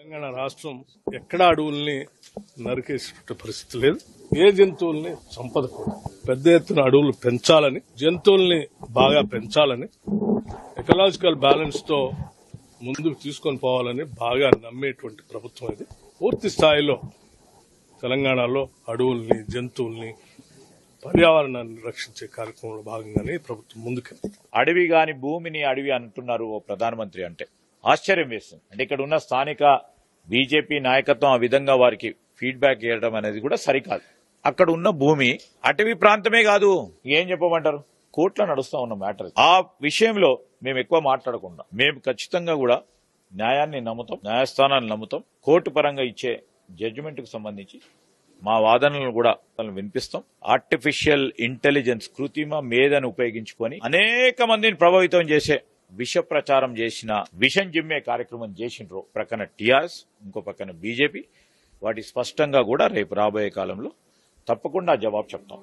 తెలంగాణ రాష్ట్రం ఎక్కడా అడవుల్ని నరికేసే పరిస్థితి లేదు. ఏ జంతువుల్ని చంపదకూడదు. పెద్ద ఎత్తున అడవులు పెంచాలని, జంతువుల్ని బాగా పెంచాలని, ఎకలాజికల్ బ్యాలెన్స్ తో ముందుకు తీసుకొని పోవాలని బాగా నమ్మేటువంటి ప్రభుత్వం ఇది. పూర్తి స్థాయిలో తెలంగాణలో అడవుల్ని, జంతువుల్ని, పర్యావరణాన్ని రక్షించే కార్యక్రమంలో భాగంగానే ప్రభుత్వం ముందుకెళ్తుంది. అడవి గాని భూమిని అడవి అంటున్నారు ఓ ప్రధానమంత్రి. అంటే ఆశ్చర్యం వేస్తుంది. అంటే ఇక్కడ ఉన్న స్థానిక బీజేపీ నాయకత్వం ఆ విధంగా వారికి ఫీడ్బ్యాక్ ఇవ్వడం అనేది కూడా సరికాదు. అక్కడ ఉన్న భూమి అటవీ ప్రాంతమే కాదు, ఏం చెప్పమంటారు, కోర్టులో నడుస్తా ఉన్న మ్యాటర్. ఆ విషయంలో మేము ఎక్కువ మాట్లాడకుండా మేము ఖచ్చితంగా కూడా న్యాయాన్ని నమ్ముతాం, న్యాయస్థానాన్ని నమ్ముతాం. కోర్టు పరంగా ఇచ్చే జడ్జిమెంట్ కు సంబంధించి మా వాదనలను కూడా వినిపిస్తాం. ఆర్టిఫిషియల్ ఇంటెలిజెన్స్, కృత్రిమ మేధను ఉపయోగించుకొని అనేక మందిని ప్రభావితం చేసే విష ప్రచారం చేసిన, విషం జిమ్మే కార్యక్రమం చేసిండ్రు ప్రక్కన టీఆర్ఎస్, ఇంకో పక్కన బీజేపీ. వాటి స్పష్టంగా కూడా రేపు రాబోయే కాలంలో తప్పకుండా జవాబు చెప్తాం.